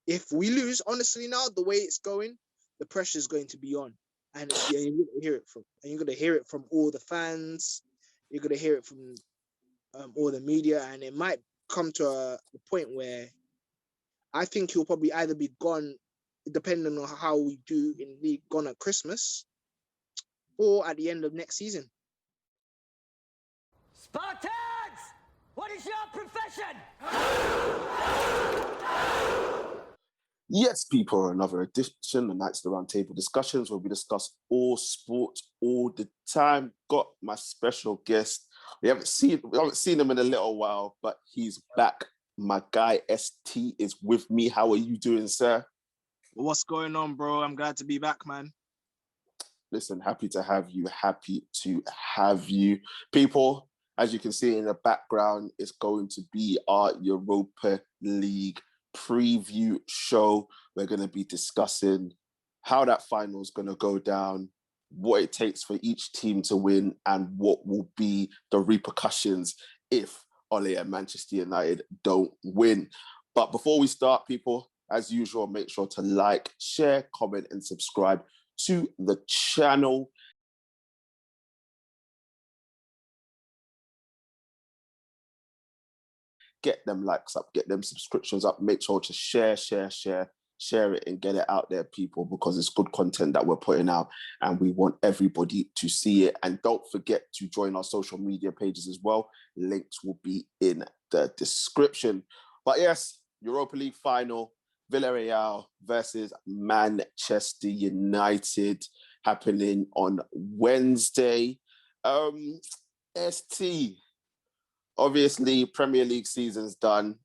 if we lose, honestly, now the way it's going, the pressure is going to be on, and you're going to hear it from all the fans. You're going to hear it from all the media, and it might come to a point where I think he'll probably either be gone, depending on how we do in league, gone at Christmas, or at the end of next season. Spartans! What is your profession? Yes, people, another edition of Knightz the Round Table Discussions, where we discuss all sport all the time. Got my special guest. We haven't seen him in a little while, but he's back. My guy ST is with me. How are you doing, sir? What's going on, bro? I'm glad to be back, man. Listen, happy to have you. Happy to have you. People, as you can see in the background, it's going to be our Europa League preview show. We're going to be discussing how that final is going to go down, what it takes for each team to win, and what will be the repercussions if Ole and Manchester United don't win. But before we start, people, as usual, make sure to like, share, comment, and subscribe to the channel. Get them likes up, get them subscriptions up. Make sure to share it and get it out there, people, because it's good content that we're putting out and we want everybody to see it. And don't forget to join our social media pages as well. Links will be in the description. But yes, Europa League Final, Villarreal versus Manchester United, happening on Wednesday. ST, obviously, Premier League season's done.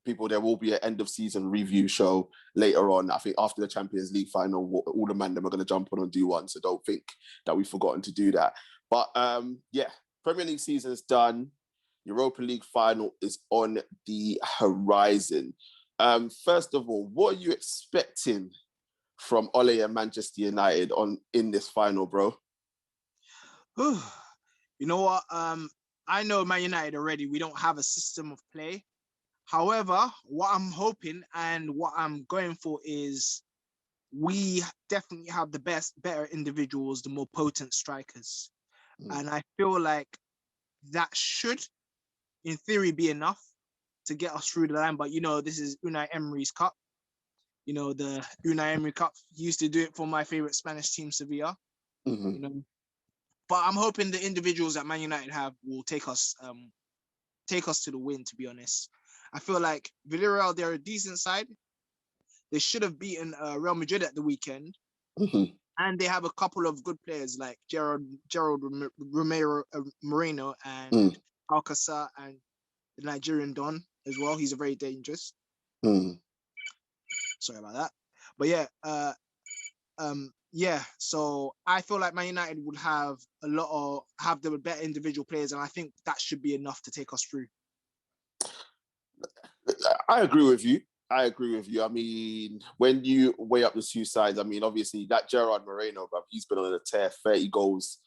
People, there will be an end of season review show later on. I think after the Champions League final, all the man them are going to jump on and do one. So don't think that we've forgotten to do that. But yeah, Premier League season's done. Europa League final is on the horizon. First of all, what are you expecting from Ole and Manchester United in this final, bro? You know what? I know Man United already. We don't have a system of play. However, what I'm hoping and what I'm going for is we definitely have the better individuals, the more potent strikers. And I feel like that should, in theory, be enough to get us through the line. But, you know, this is Unai Emery's cup. You know, the Unai Emery Cup. He used to do it for my favorite Spanish team, Sevilla. Mm-hmm. You know, but I'm hoping the individuals that Man United have will take us to the win, to be honest. I feel like Villarreal, they're a decent side. They should have beaten Real Madrid at the weekend. Mm-hmm. And they have a couple of good players like Gerald Moreno and Alcácer, and the Nigerian Don as well. He's a very dangerous. Sorry about that. But yeah, so I feel like Man United would have the better individual players, and I think that should be enough to take us through. I agree with you. I mean, when you weigh up the two sides, I mean, obviously that Gerard Moreno, bro, he's been on a tear, 30 goals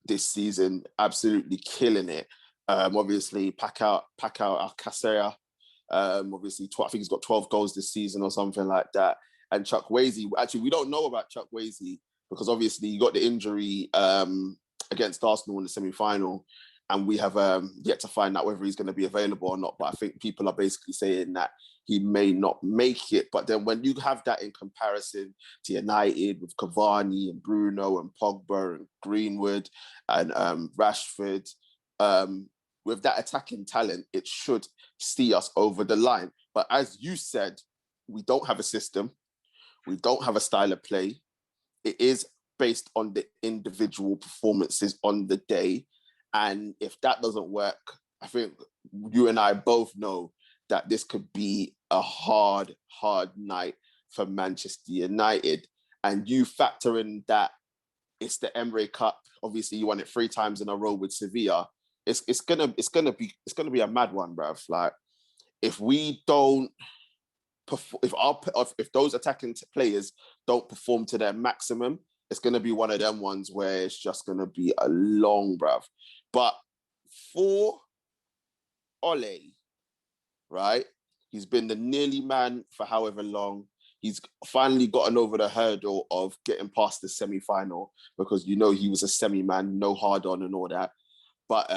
this season, absolutely killing it. Obviously, Paco Alcácer, obviously, I think he's got 12 goals this season or something like that. And Chukwueze, actually, we don't know about Chukwueze because obviously he got the injury against Arsenal in the semi-final. And we have yet to find out whether he's going to be available or not. But I think people are basically saying that he may not make it. But then when you have that in comparison to United with Cavani and Bruno and Pogba and Greenwood and Rashford, with that attacking talent, it should see us over the line. But as you said, we don't have a system. We don't have a style of play. It is based on the individual performances on the day. And if that doesn't work, I think you and I both know that this could be a hard night for Manchester United. And you factor in that it's the Emery Cup. Obviously, you won it 3 times in a row with Sevilla. It's gonna be a mad one, bruv. Like, if we don't if those attacking players don't perform to their maximum, it's going to be one of them ones where it's just going to be a long, bruv. But for Ole, right, He's been the nearly man for however long. He's finally gotten over the hurdle of getting past the semi-final because, he was a semi-man, no hard on and all that. But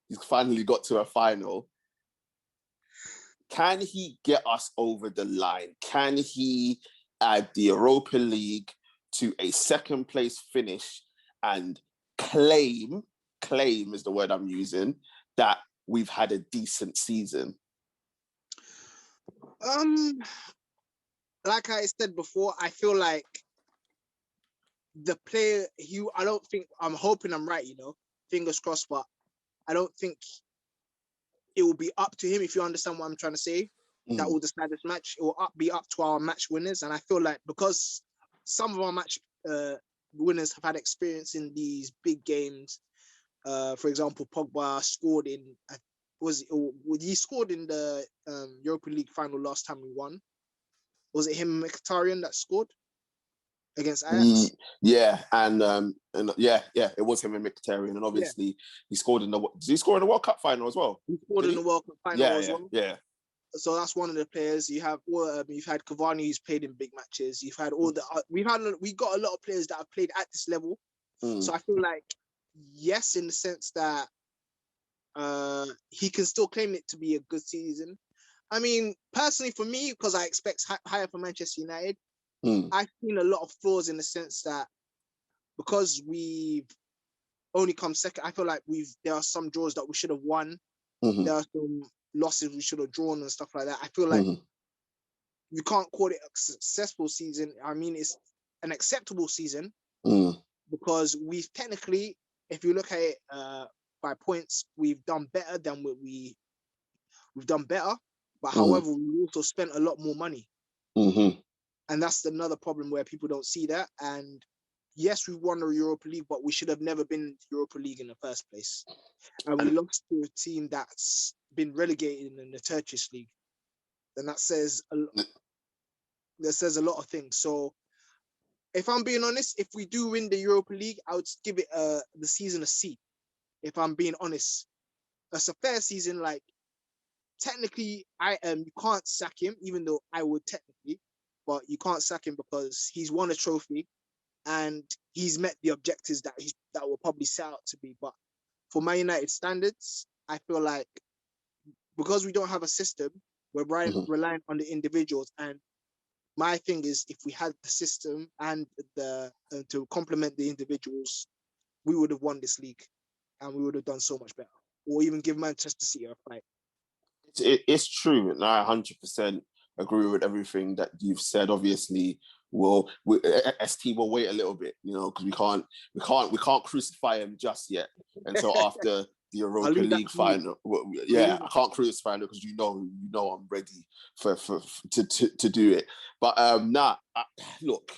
he's finally got to a final. Can he get us over the line? Can he add the Europa League to a second place finish and claim is the word I'm using, that we've had a decent season? Like I said before, I feel like the player, I'm hoping I'm right, fingers crossed, but I don't think it will be up to him, if you understand what I'm trying to say, that will decide this match. It will be up to our match winners. And I feel like because some of our match winners have had experience in these big games, for example, Pogba scored in, he scored in the Europa League final last time we won? Was it him and Mkhitaryan that scored against Ajax? Yeah, and it was him and Mkhitaryan, and obviously he scored in the. Did he score in the World Cup final as well? He scored in the World Cup final as well. Yeah. So that's one of the players. You have, you've had Cavani, who's played in big matches. You've had we got a lot of players that have played at this level. So I feel like, yes, in the sense that he can still claim it to be a good season. I mean, personally for me, because I expect higher for Manchester United, I've seen a lot of flaws in the sense that because we've only come second, I feel like there are some draws that we should have won. There are some losses we should have drawn and stuff like that. I feel like you can't call it a successful season. I mean, it's an acceptable season because we've technically, if you look at it by points, we've done better than what we've done better. But however, we also spent a lot more money. And that's another problem where people don't see that. And yes, we won the Europa League, but we should have never been in the Europa League in the first place. And we lost to a team that's been relegated in the Turkish league. And that says a lot of things. So if I'm being honest, if we do win the Europa League, I would give it the season a C. If I'm being honest, that's a fair season. Like, technically, you can't sack him, even though I would technically, but you can't sack him because he's won a trophy and he's met the objectives that will probably set out to be. But for Man United standards, I feel like because we don't have a system, we're relying on the individuals. And my thing is, if we had the system and to complement the individuals, we would have won this league and we would have done so much better, or even give Manchester City a fight. It's true, and I 100% agree with everything that you've said. Obviously, ST will wait a little bit, because we can't crucify him just yet until after the Europa League final. I can't crucify him because I'm ready to do it. But look,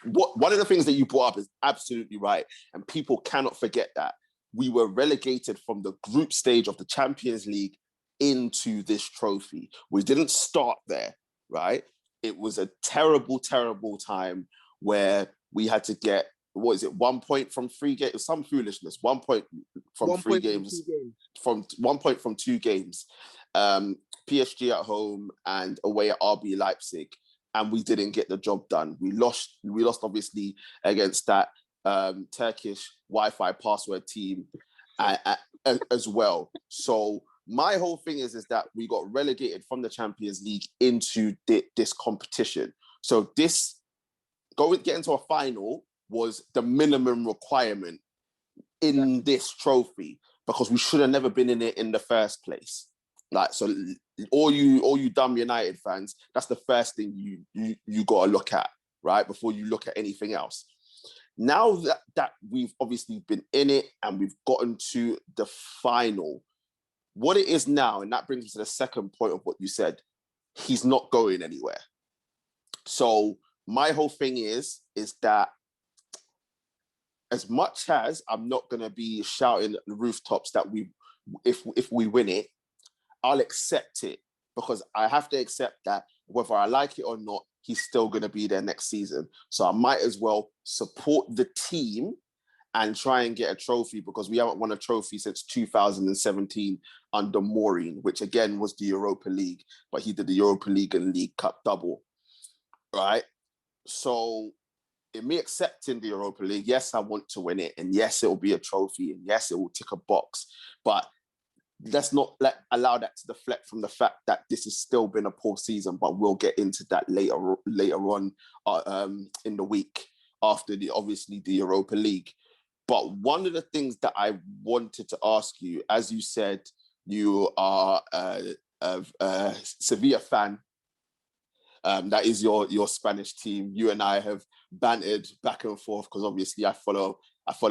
one of the things that you brought up is absolutely right, and people cannot forget that we were relegated from the group stage of the Champions League into this trophy. We didn't start there, right? It was a terrible, terrible time where we had to get, 1 point from 3 games? It was some foolishness. 1 point from 3 games. From 1 point from 2 games. PSG at home and away at RB Leipzig. And we didn't get the job done. We lost obviously against that Turkish Wi-Fi password team as well. So my whole thing is that we got relegated from the Champions League into this competition. So getting to a final was the minimum requirement in this trophy because we should have never been in it in the first place. Like, so all you dumb United fans, that's the first thing you got to look at, right? Before you look at anything else. Now that we've obviously been in it and we've gotten to the final, what it is now, and that brings me to the second point of what you said, he's not going anywhere. So my whole thing is that as much as I'm not going to be shouting at the rooftops that if we win it, I'll accept it because I have to accept that whether I like it or not, he's still going to be there next season. So I might as well support the team and try and get a trophy, because we haven't won a trophy since 2017 under Maureen, which again was the Europa League, but he did the Europa League and League Cup double, right? So in me accepting the Europa League, yes, I want to win it, and yes, it will be a trophy, and yes, it will tick a box, but let's not allow that to deflect from the fact that this has still been a poor season, but we'll get into that later on in the week after obviously the Europa League. But one of the things that I wanted to ask you, as you said, you are a Sevilla fan. That is your Spanish team. You and I have bantered back and forth because obviously I follow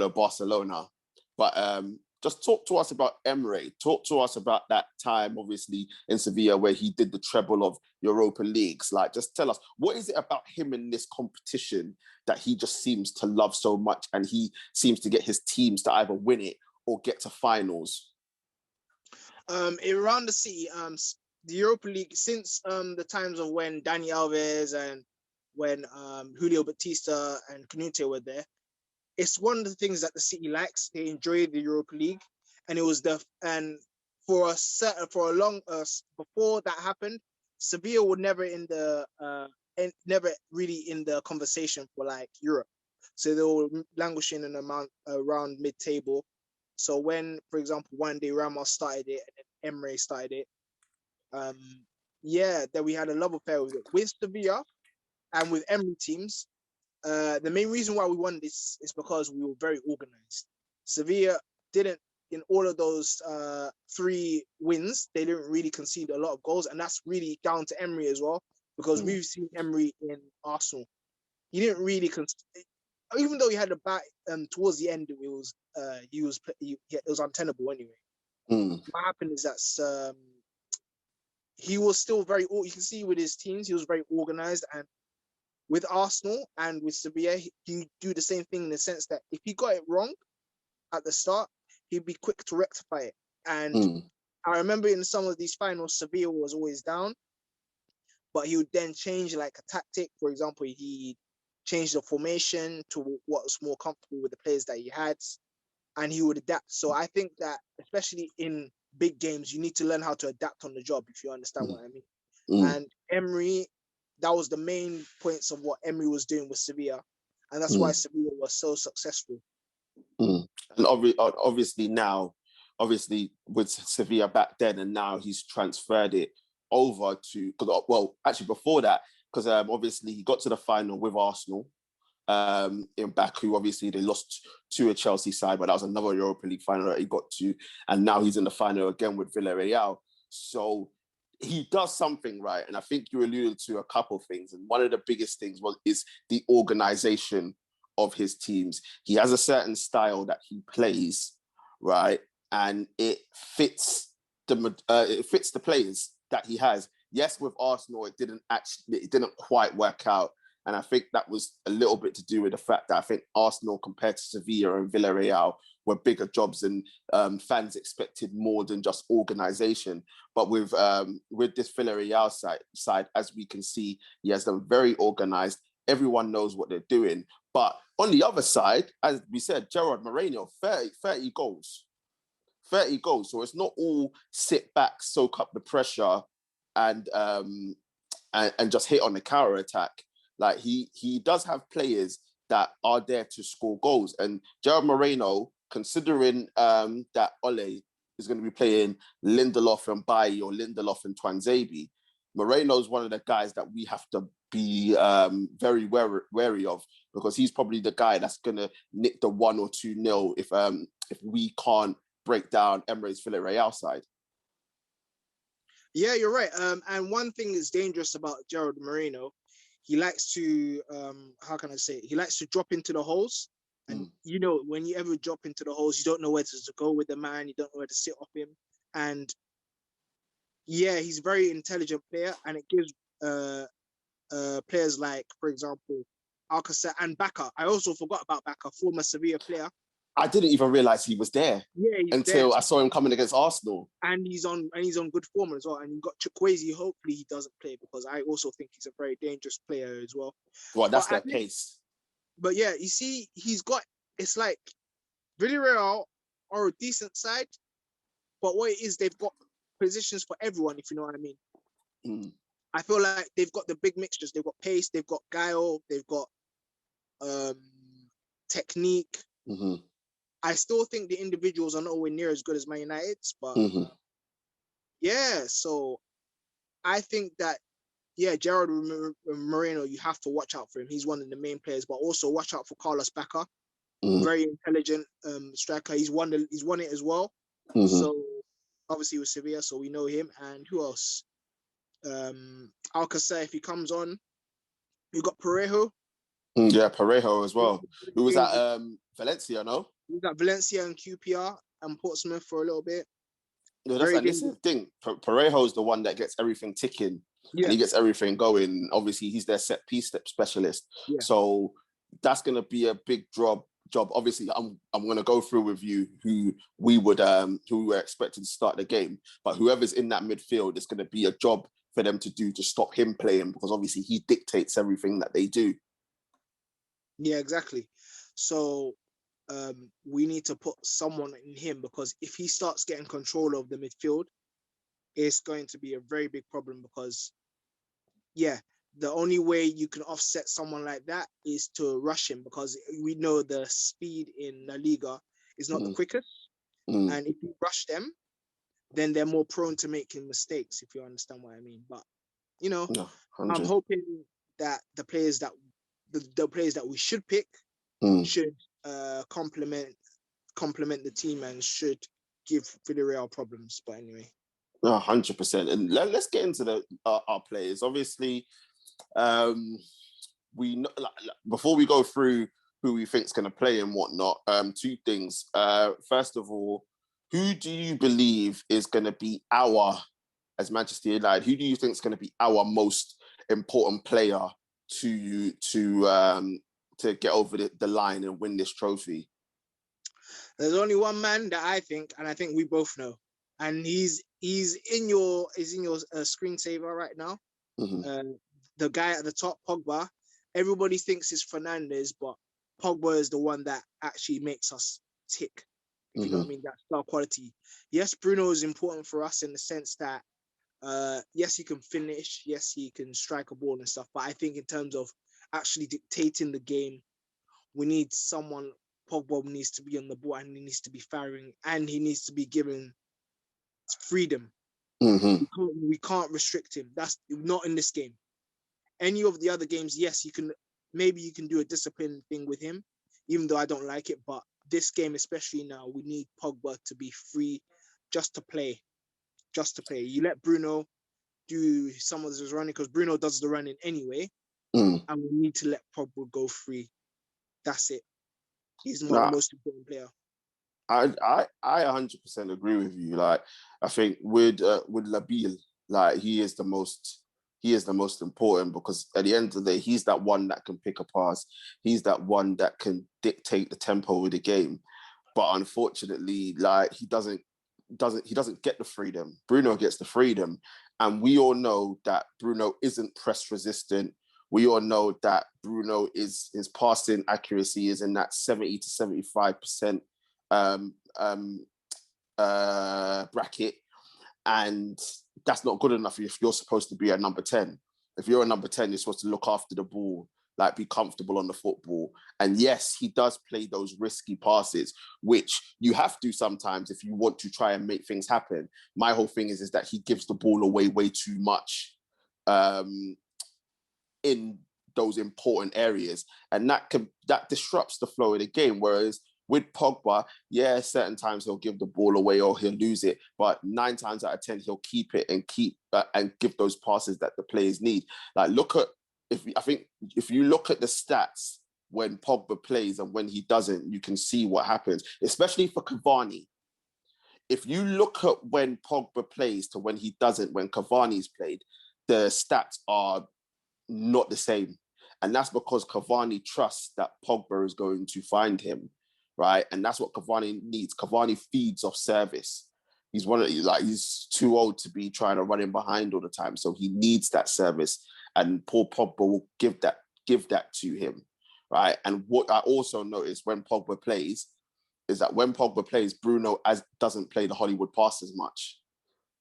Barcelona. But just talk to us about Emery. Talk to us about that time, obviously, in Sevilla where he did the treble of Europa Leagues. Like, just tell us, what is it about him in this competition that he just seems to love so much, and he seems to get his teams to either win it or get to finals? Around the city, the Europa League, since the times of when Dani Alves and when Julio Batista and Canute were there, it's one of the things that the city likes. They enjoy the Europa League, and it was for a long before that happened, Sevilla were never never really in the conversation for like Europe. So they were languishing in amount around mid-table. So when, for example, one day Ramos started it and then Emery started it, then we had a love affair with it. With Sevilla and with Emery teams, the main reason why we won this is because we were very organized. Sevilla didn't, in all of those 3 wins, they didn't really concede a lot of goals, and that's really down to Emery as well, because we've seen Emery in Arsenal. He didn't really even though he had a bat towards the end, it was untenable anyway. What happened is that he was still very. You can see with his teams, he was very organized, and with Arsenal and with Sevilla, he do the same thing in the sense that if he got it wrong at the start, he'd be quick to rectify it. And I remember in some of these finals, Sevilla was always down, but he would then change like a tactic. For example, he changed the formation to what was more comfortable with the players that he had, and he would adapt. So I think that especially in big games, you need to learn how to adapt on the job, if you understand what I mean. And Emery, that was the main points of what Emery was doing with Sevilla, and that's why Sevilla was so successful. And obviously now, with Sevilla back then, and now he's transferred it over to, well, actually before that, because obviously he got to the final with Arsenal in Baku. Obviously they lost to a Chelsea side, but that was another Europa League final that he got to, and now he's in the final again with Villarreal. So he does something right, and I think you alluded to a couple of things, and one of the biggest things is the organization of his teams. He has a certain style that he plays, right, and it fits the players that he has. Yes, with Arsenal, it didn't quite work out, and I think that was a little bit to do with the fact that I think Arsenal compared to Sevilla and Villarreal were bigger jobs, and fans expected more than just organization. But with this Villarreal side, as we can see, he has them very organized. Everyone knows what they're doing. But on the other side, as we said, Gerard Moreno, 30 goals. 30 goals. So it's not all sit back, soak up the pressure, and just hit on the counter attack. Like he does have players that are there to score goals. And Gerard Moreno, considering that Ole is going to be playing Lindelof and Bailly or Lindelof and Twanzebe, Moreno is one of the guys that we have to be very wary of, because he's probably the guy that's going to nick the 1 or 2-0 if we can't break down Emery's Villarreal side. Yeah, you're right. And one thing is dangerous about Gerard Moreno, he likes to, how can I say it? He likes to drop into the holes. And, you know, when you ever drop into the holes, you don't know where to go with the man. You don't know where to sit off him. And, yeah, he's a very intelligent player. And it gives players like, for example, Alcacer and Bacca. I also forgot about Bacca, former Sevilla player. I didn't even realize he was there until I saw him coming against Arsenal. And he's on good form as well. And you've got Chukwueze. Hopefully he doesn't play, because I also think he's a very dangerous player as well. Well, that's their pace. But yeah, you see, it's like Villarreal are a decent side, but what it is, they've got positions for everyone, if you know what I mean. Mm. I feel like they've got the big mixtures. They've got pace, they've got guile, they've got technique. Mm-hmm. I still think the individuals are nowhere near as good as Man United's, but yeah, so I think that, yeah, Gerard Moreno, you have to watch out for him. He's one of the main players, but also watch out for Carlos Bacca. Very intelligent striker. He's won it as well. So obviously with Sevilla, so we know him. And who else? Alcacer, if he comes on. You got Parejo. Yeah, Parejo as well. Who was at Valencia, no? He was at Valencia and QPR and Portsmouth for a little bit. No, that's this is the thing. Parejo is the one that gets everything ticking, and he gets everything going. Obviously, he's their set piece specialist. Yeah. So that's going to be a big job. Obviously, I'm going to go through with you who we were expecting to start the game, but whoever's in that midfield is going to be a job for them to do to stop him playing, because obviously he dictates everything that they do. Yeah, exactly. So we need to put someone in him, because if he starts getting control of the midfield, it's going to be a very big problem, because yeah, the only way you can offset someone like that is to rush him, because we know the speed in La Liga is not the quickest. And if you rush them, then they're more prone to making mistakes, if you understand what I mean. But, you know, I'm hoping that the players that we should pick should complement the team and should give Villarreal problems. But anyway. 100%. And let's get into our players. Obviously, we know, before we go through who we think is going to play and whatnot, two things. First of all, who do you believe is going to be as Manchester United, who do you think is going to be our most important player to get over the line and win this trophy? There's only one man that I think, and I think we both know, and he's in your screensaver right now. The guy at the top, Pogba. Everybody thinks it's Fernandes, but Pogba is the one that actually makes us tick. If you know what I mean, that star quality. Yes, Bruno is important for us in the sense that, yes, he can finish. Yes, he can strike a ball and stuff. But I think in terms of actually dictating the game, we need someone. Pogba needs to be on the ball, and he needs to be firing, and he needs to be given freedom. We can't restrict him. That's not in this game. Any of the other games, yes, you can do a discipline thing with him, even though I don't like it. But this game, especially now, we need Pogba to be free, just to play. You let Bruno do some of this running, because Bruno does the running anyway, and we need to let Pogba go free. That's it. He's the most important player. I 100% agree with you. Like, I think with Labille, like he is the most important, because at the end of the day, he's that one that can pick a pass. He's that one that can dictate the tempo of the game. But unfortunately, like he doesn't get the freedom. Bruno gets the freedom, and we all know that Bruno isn't press resistant. We all know that Bruno his passing accuracy is in that 70 to 75% bracket, and that's not good enough if you're supposed to be a number 10. If you're a number 10, you're supposed to look after the ball, like be comfortable on the football. And yes, he does play those risky passes, which you have to sometimes if you want to try and make things happen. My whole thing is that he gives the ball away way too much in those important areas, and that disrupts the flow of the game. Whereas with Pogba, yeah, certain times he'll give the ball away or he'll lose it, but 9 times out of 10 he'll keep it and give those passes that the players need. Like, if you look at the stats when Pogba plays and when he doesn't, you can see what happens, especially for Cavani. If you look at when Pogba plays to when he doesn't, when Cavani's played, the stats are not the same. And that's because Cavani trusts that Pogba is going to find him, right? And that's what Cavani needs. Cavani feeds off service. He's too old to be trying to run in behind all the time. So he needs that service. And Paul Pogba will give that to him, right? And what I also noticed when Pogba plays, is that when Pogba plays, Bruno doesn't play the Hollywood pass as much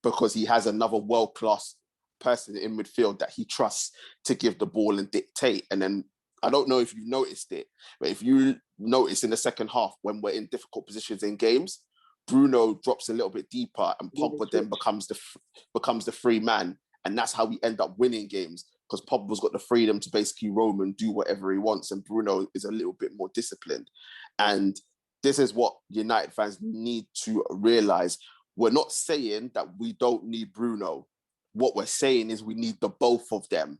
because he has another world-class person in midfield that he trusts to give the ball and dictate. And then I don't know if you've noticed it, but if you notice in the second half when we're in difficult positions in games, Bruno drops a little bit deeper and Pogba then becomes the free man. And that's how we end up winning games because Pogba's got the freedom to basically roam and do whatever he wants. And Bruno is a little bit more disciplined. And this is what United fans need to realize. We're not saying that we don't need Bruno. What we're saying is we need the both of them.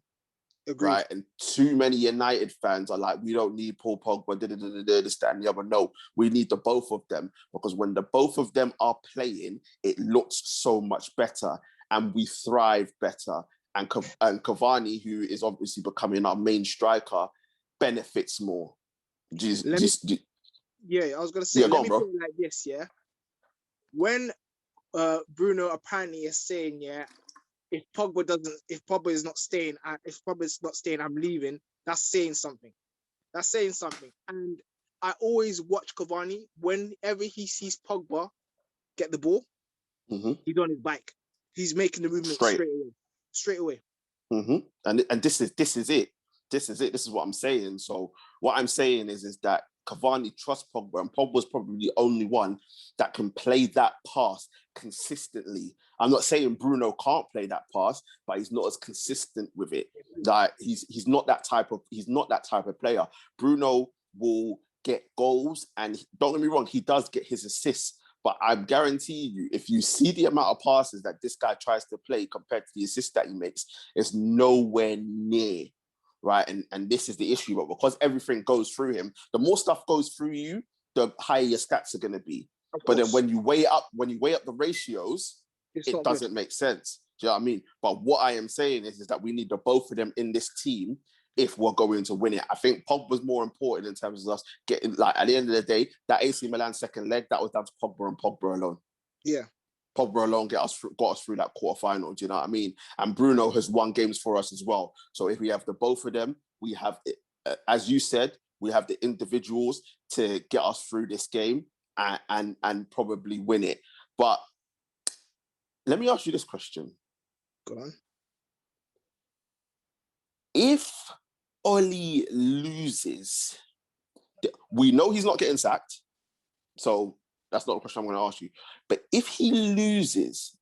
Agreed. Right? And too many United fans are like, we don't need Paul Pogba, this, that, and the other. No, we need the both of them because when the both of them are playing, it looks so much better and we thrive better. And Cavani, who is obviously becoming our main striker, benefits more. I was gonna say, let me put it like this, yeah. When Bruno apparently is saying, yeah, if Pogba is not staying, I'm leaving. That's saying something. And I always watch Cavani whenever he sees Pogba get the ball, he's on his bike. He's making the movement straight away. Mm-hmm. And this is it. This is what I'm saying. So what I'm saying is that Cavani trusts Pogba, and Pogba's probably the only one that can play that pass consistently. I'm not saying Bruno can't play that pass, but he's not as consistent with it. Like he's not that type of player. Bruno will get goals, and don't get me wrong, he does get his assists. But I guarantee you, if you see the amount of passes that this guy tries to play compared to the assists that he makes, it's nowhere near. Right, and this is the issue. But because everything goes through him, the more stuff goes through you, the higher your stats are going to be. But then when you weigh up the ratios, it doesn't make sense. Do you know what I mean? But what I am saying is that we need the both of them in this team if we're going to win it. I think Pogba's more important in terms of us getting, like, at the end of the day, that AC Milan second leg, that was down to Pogba and Pogba alone. Yeah. Pogba alone got us through that quarterfinal. Do you know what I mean? And Bruno has won games for us as well. So if we have the both of them, we have, as you said, we have the individuals to get us through this game and probably win it. But let me ask you this question. Go on. If Oli loses, we know he's not getting sacked. So that's not a question I'm going to ask you. But if he loses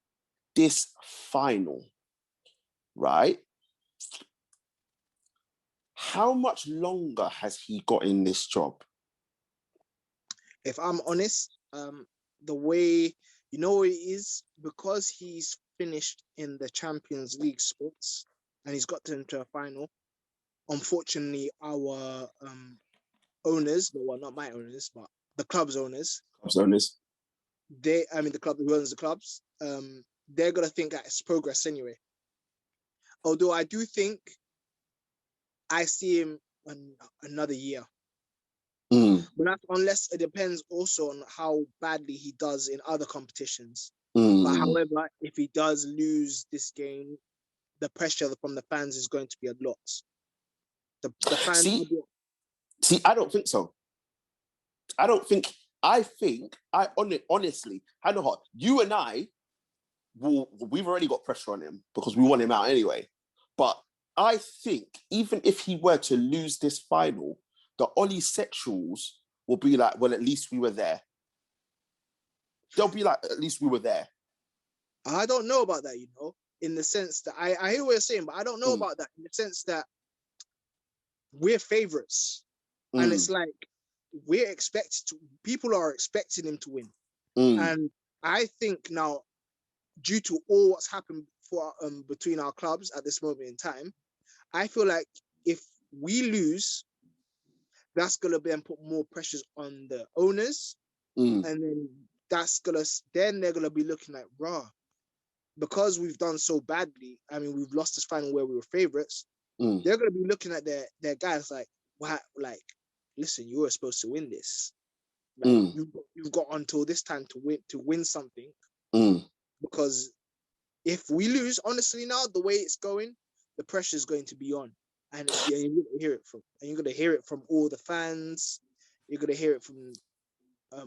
this final, right, how much longer has he got in this job? If I'm honest, the way, you know what it is? Because he's finished in the Champions League spots and he's got into a final, unfortunately, our owners, well, not my owners, but the club's owners, the club who owns the clubs, they're gonna think that it's progress anyway. Although I do think I see him another year. But that's unless it depends also on how badly he does in other competitions. But however, if he does lose this game, the pressure from the fans is going to be a lot. The fans. See, I don't think so. Honestly, I know what you and I we've already got pressure on him because we want him out anyway. But I think even if he were to lose this final, the Oli sexuals will be like, well, at least we were there. They'll be like, at least we were there. I don't know about that, in the sense that I hear what you're saying, but I don't know about that in the sense that we're favorites. And it's like, people are expecting him to win. And I think now, due to all what's happened between our clubs at this moment in time, I feel like if we lose, that's gonna then put more pressures on the owners, and then they're gonna be looking like, raw, because we've done so badly. I mean, we've lost this final where we were favorites. They're gonna be looking at their guys like, what? Like, listen, you were supposed to win this. Like, you've got until this time to win something. Because if we lose, honestly, now the way it's going, the pressure is going to be on, and you're going to hear it from all the fans. You're going to hear it from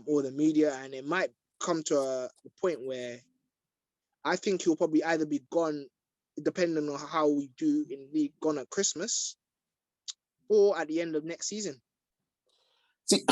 or the media, and it might come to a point where I think he'll probably either be gone, depending on how we do in league, gone at Christmas or at the end of next season. See,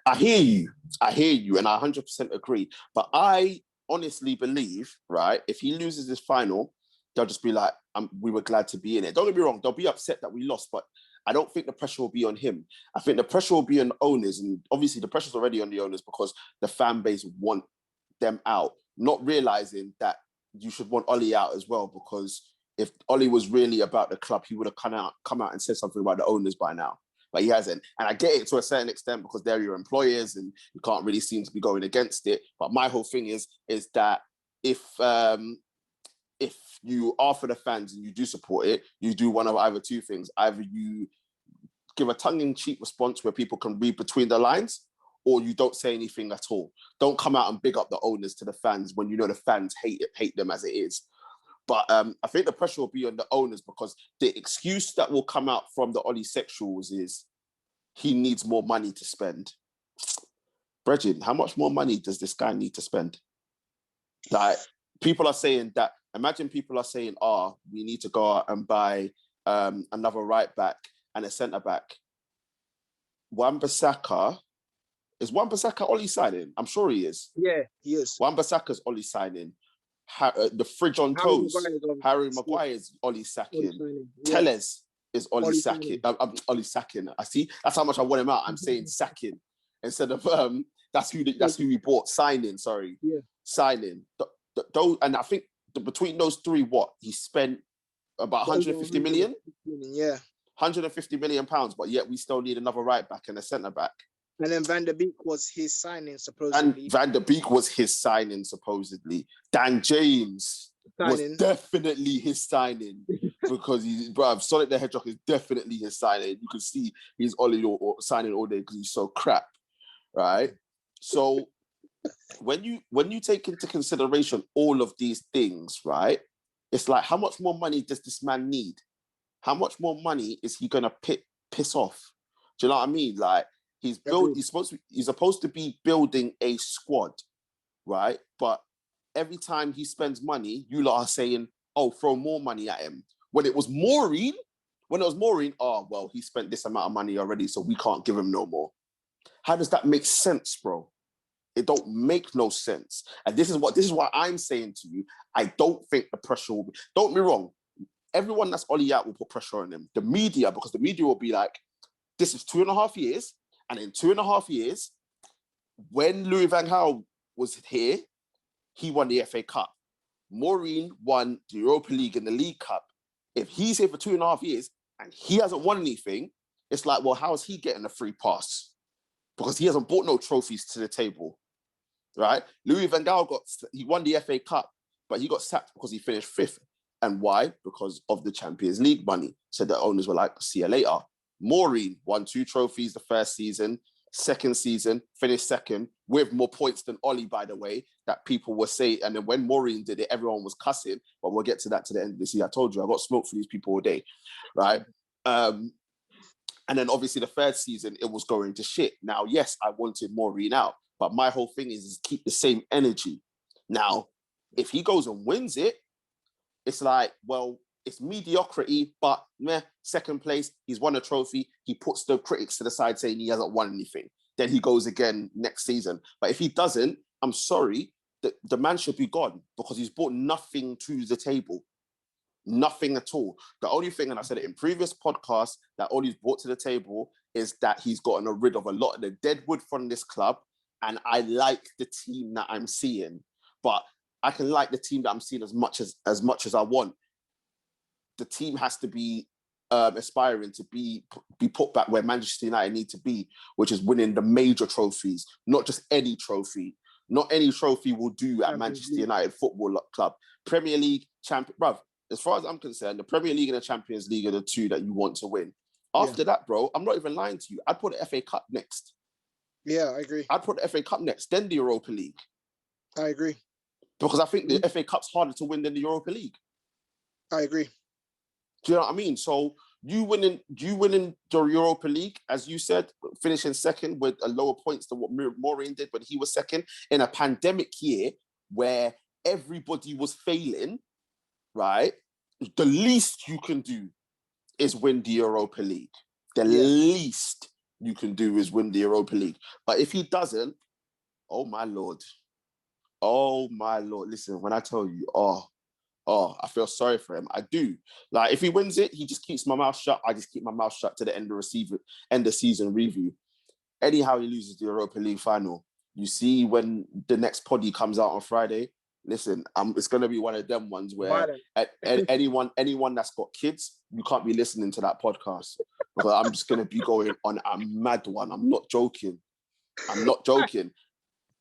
I hear you, and I 100% agree. But I honestly believe, right, if he loses this final, they'll just be like, we were glad to be in it. Don't get me wrong, they'll be upset that we lost, but I don't think the pressure will be on him. I think the pressure will be on the owners, and obviously the pressure's already on the owners because the fan base want them out, not realizing that you should want Ollie out as well, because if Ollie was really about the club, he would have come out and said something about the owners by now. But he hasn't. And I get it to a certain extent because they're your employers and you can't really seem to be going against it. But my whole thing is that if you are for the fans and you do support it, you do one of either two things. Either you give a tongue-in-cheek response where people can read between the lines, or you don't say anything at all. Don't come out and big up the owners to the fans when you know the fans hate them as it is. But I think the pressure will be on the owners because the excuse that will come out from the Ollie sexuals is he needs more money to spend. Bridget, how much more money does this guy need to spend? Like, people are saying that, imagine people are saying, we need to go out and buy another right back and a centre back. Wan-Bissaka, is Wan-Bissaka Ollie signing? I'm sure he is. Yeah, he is. Wan-Bissaka's Ollie signing. The fridge on toast. Harry Maguire's Ollie sacking. Tellez is Ollie sacking. Ollie sacking. I see. That's how much I want him out. I'm saying sacking instead of that's who we bought. Signing. Sorry. Yeah. Signing. And I think between those three, he spent about 150 million. Yeah. 150 million pounds, but yet we still need another right back and a centre back. And then Van der Beek was his signing, supposedly. Dan James was definitely his signing because Sonic the Hedgehog is definitely his signing. You can see he's Ollie or signing all day because he's so crap, right? So when you take into consideration all of these things, right, it's like, how much more money does this man need? How much more money is he gonna piss off? Do you know what I mean? Like, he's supposed to be building a squad, right? But every time he spends money, you lot are saying, throw more money at him. When it was Maureen, he spent this amount of money already, so we can't give him no more. How does that make sense, bro? It don't make no sense. And this is what I'm saying to you. I don't think the pressure will be, don't get me wrong, everyone that's Ollie out will put pressure on him. The media, because the media will be like, this is 2.5 years, and in 2.5 years, when Louis van Gaal was here, he won the FA Cup. Maureen won the Europa League and the League Cup. If he's here for 2.5 years and he hasn't won anything, it's like, well, how is he getting a free pass? Because he hasn't brought no trophies to the table, right? Louis van Gaal he won the FA Cup, but he got sacked because he finished 5th. And why? Because of the Champions League money. So the owners were like, see you later. Maureen won 2 trophies the first season. Second season, finished 2nd with more points than Ollie, by the way, that people were saying. And then when Maureen did it, everyone was cussing. But we'll get to that to the end of this year. I told you, I got smoke for these people all day, right? And then obviously the 3rd season, it was going to shit. Now, yes, I wanted Maureen out. But my whole thing is keep the same energy. Now, if he goes and wins it, it's like, well, it's mediocrity, but 2nd place, he's won a trophy. He puts the critics to the side saying he hasn't won anything. Then he goes again next season. But if he doesn't, I'm sorry, the man should be gone because he's brought nothing to the table. Nothing at all. The only thing, and I said it in previous podcasts, that all he's brought to the table is that he's gotten rid of a lot of the deadwood from this club. And I like the team that I'm seeing. But I can like the team that I'm seeing as much as I want. The team has to be aspiring to be put back where Manchester United need to be, which is winning the major trophies, not just any trophy. Not any trophy will do at Manchester United Football Club. Premier League, bruv, as far as I'm concerned, the Premier League and the Champions League are the 2 that you want to win. After that, bro, I'm not even lying to you. I'd put the FA Cup next. Yeah, I agree. I'd put the FA Cup next, then the Europa League. I agree. Because I think the FA Cup's harder to win than the Europa League. I agree. Do you know what I mean? So you winning the Europa League, as you said, finishing second with a lower points than what Maureen did when he was second in a pandemic year where everybody was failing, right? The least you can do is win the Europa League. The least you can do is win the Europa League. But if he doesn't, oh my Lord. Listen, when I tell you, I feel sorry for him. I do. Like, if he wins it, he just keeps my mouth shut. I just keep my mouth shut to the end of season review. Anyhow, he loses the Europa League final. You see, when the next poddy comes out on Friday, listen, it's going to be one of them ones where anyone that's got kids, you can't be listening to that podcast because I'm just going to be going on a mad one. I'm not joking. I'm not joking.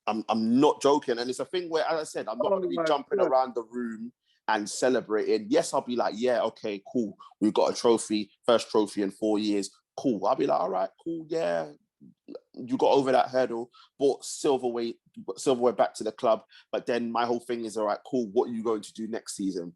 And it's a thing where, as I said, I'm not going to be jumping around the room and celebrating. Yes, I'll be like, yeah, okay, cool. We've got a trophy, first trophy in 4 years. Cool. I'll be like, all right, cool, yeah. You got over that hurdle, brought silverware back to the club. But then my whole thing is, all right, cool. What are you going to do next season?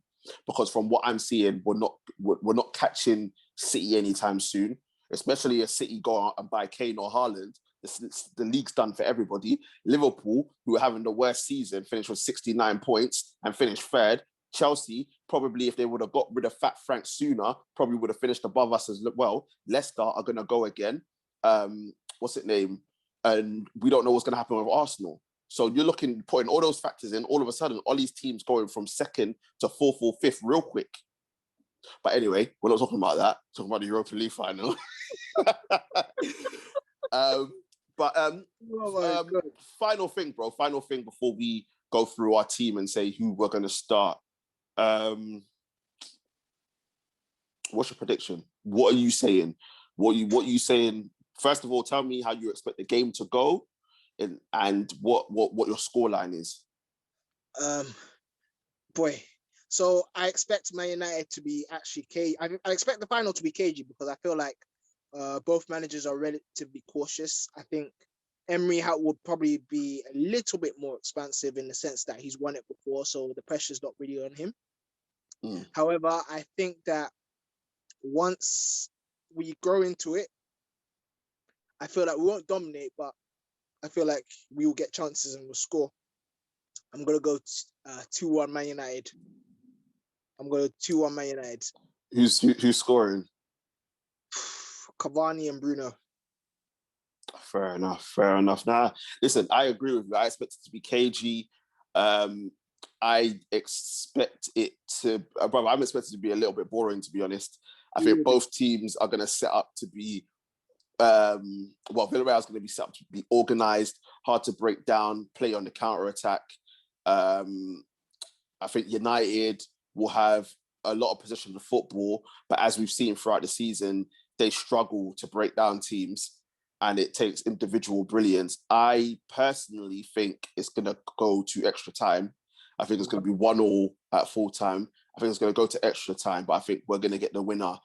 Because from what I'm seeing, we're not catching City anytime soon. Especially if City go out and buy Kane or Haaland. The league's done for everybody. Liverpool, who are having the worst season, finished with 69 points and finished third. Chelsea, probably if they would have got rid of Fat Frank sooner, probably would have finished above us as well. Leicester are going to go again. What's it name? And we don't know what's going to happen with Arsenal. So you're putting all those factors in, all of a sudden, all these teams going from second to fourth or fifth real quick. But anyway, we're not talking about that. We're talking about the Europa League final. Final thing, bro. Final thing before we go through our team and say who we're going to start. What's your prediction? What are you saying? What are you saying? First of all, tell me how you expect the game to go, and what your scoreline is. So I expect Man United to be actually cagey. I expect the final to be cagey because I feel like both managers are relatively cautious. I think Emery would probably be a little bit more expansive in the sense that he's won it before, so the pressure's not really on him. However, I think that once we grow into it, I feel like we won't dominate, but I feel like we will get chances and we'll score. I'm going to go 2-1 Man United. I'm going to 2-1 Man United. Who's scoring? Cavani and Bruno. Fair enough. Now, listen, I agree with you. I expect it to be cagey. I expect it to, brother, I'm expecting it to be a little bit boring, to be honest. I think both teams are going to set up to be, Villarreal is going to be set up to be organised, hard to break down, play on the counter-attack. I think United will have a lot of possession of football, but as we've seen throughout the season, they struggle to break down teams and it takes individual brilliance. I personally think it's going to go to extra time. I think it's going to be 1-1 at full time. I think it's going to go to extra time, but I think we're going to get the winner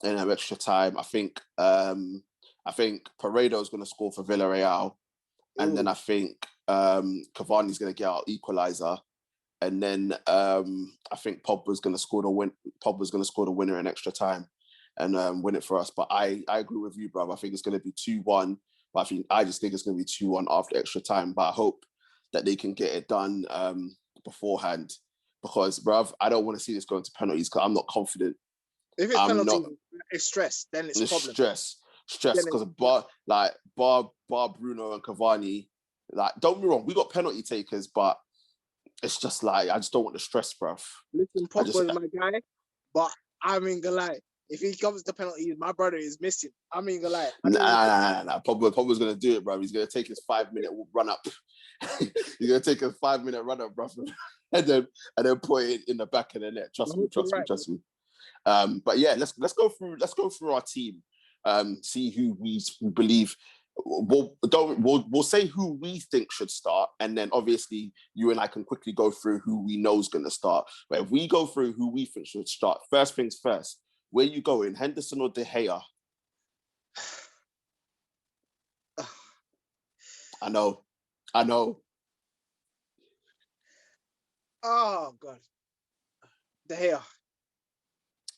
in extra time. I think Paredo is going to score for Villarreal. And then I think Cavani is going to get our equaliser. And then I think Pogba's going to score the win. Pogba's going to score the winner in extra time and win it for us. But I agree with you, bro. I think it's going to be 2-1. But I just think it's going to be 2-1 after extra time. But I hope that they can get it done beforehand. Because, bruv, I don't want to see this going to penalties because I'm not confident. If it's penalties, it's stress. Then it's problem. Stress. Because bar Bruno and Cavani, like, don't be wrong, we got penalty takers, but it's just like I just don't want the stress, bruv. Listen, Pogba's my guy, but I ain't gonna lie. If he comes to penalties, my brother is missing. I ain't gonna lie. Nah. Pogba's gonna do it, bruv. He's gonna take his 5-minute run up. He's gonna take a 5-minute run up, bruv, and then put it in the back of the net. Trust me. But yeah, let's go through our team. See who we believe. We'll say who we think should start, and then obviously you and I can quickly go through who we know is going to start. But if we go through who we think should start, first things first, where you going, Henderson or De Gea? I know. Oh God, De Gea.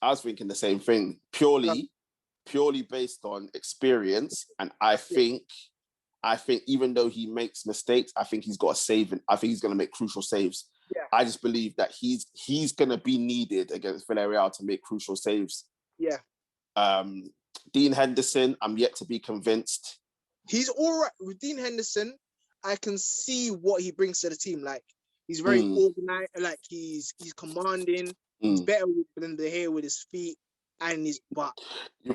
I was thinking the same thing. Purely purely based on experience. And I think even though he makes mistakes, I think he's got a save. I think he's going to make crucial saves. Yeah. I just believe that he's going to be needed against Villarreal to make crucial saves. Yeah. Dean Henderson, I'm yet to be convinced. He's all right. With Dean Henderson, I can see what he brings to the team. Like, he's very organized. Like, he's commanding. He's better than De Gea with his feet. And he's, but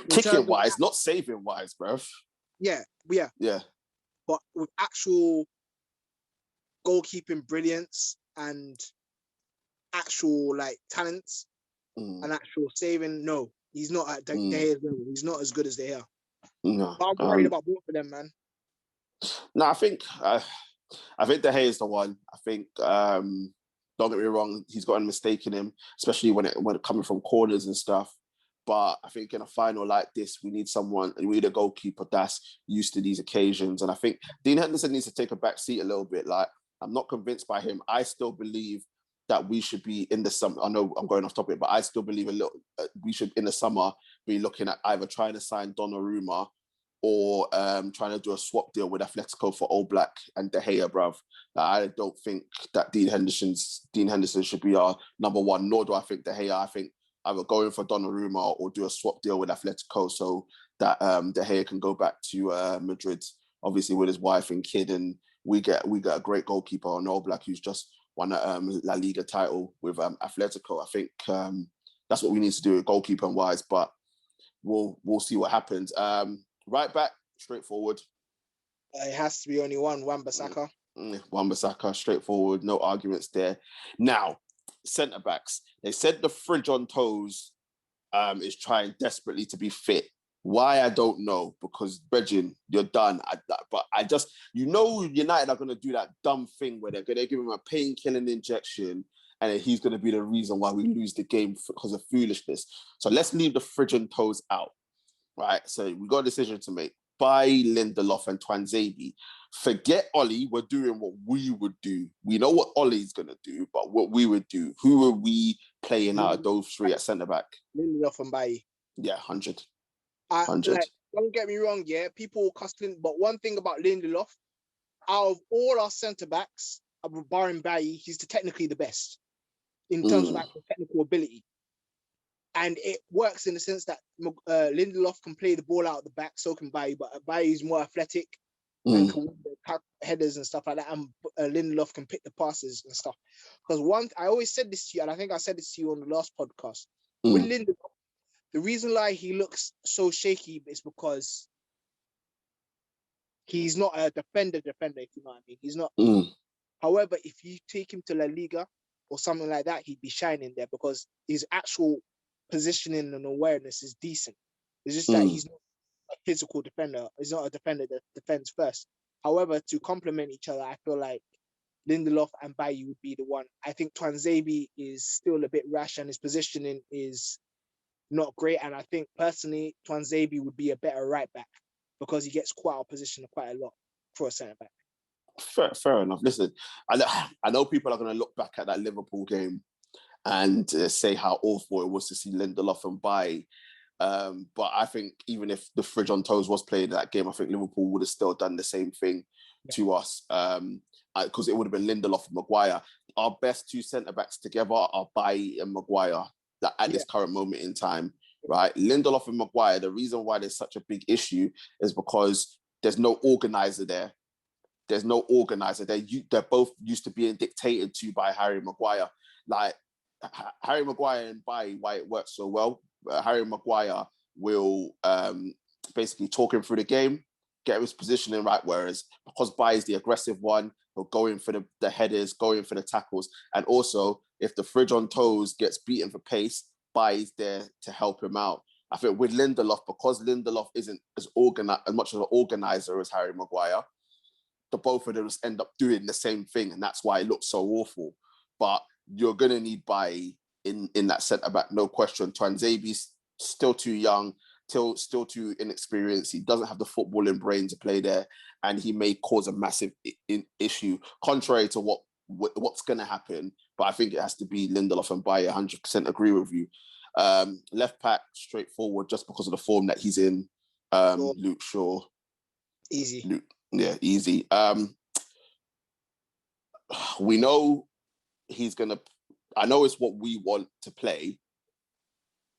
kicking wise, not saving wise, bruv. Yeah. But with actual goalkeeping brilliance and actual like talents and actual saving, no, he's not at De Gea's level. He's not as good as De Gea. No, but I'm worried about both of them, man. No, I think De Gea is the one. I think don't get me wrong, he's got a mistake in him, especially when it coming from corners and stuff. But I think in a final like this, we need a goalkeeper that's used to these occasions. And I think Dean Henderson needs to take a back seat a little bit. Like, I'm not convinced by him. I still believe that we should be in the summer. I know I'm going off topic, but I still believe we should in the summer be looking at either trying to sign Donnarumma or trying to do a swap deal with Atletico for Oblak and De Gea, bruv. I don't think that Dean Henderson should be our number one, nor do I think De Gea. I think either going for Donnarumma or do a swap deal with Atletico so that De Gea can go back to Madrid, obviously with his wife and kid, and we get a great goalkeeper on Oblak who's just won a La Liga title with Atletico. I think that's what we need to do goalkeeper wise, but we'll see what happens. Right back, straightforward. It has to be only one, Wan-Bissaka. Wan-Bissaka, straightforward, no arguments there. Now, centre backs. They said the fridge on toes is trying desperately to be fit. Why, I don't know, because Bregin, you're done. But I just, United are going to do that dumb thing where they're going to give him a pain-killing injection and he's going to be the reason why we lose the game because of foolishness. So let's leave the fridge on toes out, right? So we got a decision to make. Buy Lindelof and Twanzebe. Forget Ollie, we're doing what we would do. We know what Ollie's going to do, but what we would do. Who are we playing out of those three at centre-back? Lindelof and Bailly. Yeah, 100. 100. Like, don't get me wrong, yeah, people cussing, but one thing about Lindelof, out of all our centre-backs, barring Bailly, he's technically the best in terms of actual technical ability. And it works in the sense that Lindelof can play the ball out of the back, so can Bailly, but Bailly's more athletic and can win the headers and stuff like that, and Lindelof can pick the passes and stuff. Because I always said this to you, and I think I said this to you on the last podcast, with Lindelof, the reason why he looks so shaky is because he's not a defender, if you know what I mean. He's not. However, if you take him to La Liga or something like that, he'd be shining there because his actual positioning and awareness is decent. It's just that he's not a physical defender. He's not a defender that defends first. However, to complement each other, I feel like Lindelof and Bailly would be the one. I think Twanzebe is still a bit rash and his positioning is not great. And I think personally, Twanzebe would be a better right back because he gets quite out of position quite a lot for a centre back. Fair enough. Listen, I know people are going to look back at that Liverpool game and say how awful it was to see Lindelof and Bailly. But I think even if the fridge on toes was played in that game, I think Liverpool would have still done the same thing to us because it would have been Lindelof and Maguire. Our best two centre-backs together are Bailly and Maguire at this current moment in time, right? Lindelof and Maguire, the reason why there's such a big issue is because there's no organiser there. There's no organiser. They're both used to being dictated to by Harry Maguire. Like, Harry Maguire and Bailly, why it works so well, Harry Maguire will basically talk him through the game, get his positioning right, whereas because Bailly's the aggressive one, he'll go in for the headers, go in for the tackles, and also if the fridge on toes gets beaten for pace, Bailly's there to help him out. I think with Lindelof, because Lindelof isn't as much of an organizer as Harry Maguire, the both of them just end up doing the same thing, and that's why it looks so awful. But you're going to need Bailly in that centre-back, no question. Twanzebe's still too young, still too inexperienced. He doesn't have the footballing brain to play there, and he may cause a massive issue, contrary to what's going to happen. But I think it has to be Lindelof and Bailly, 100% agree with you. Left back, straightforward, just because of the form that he's in. Luke Shaw. Easy. Easy. We know he's going to... I know it's what we want to play.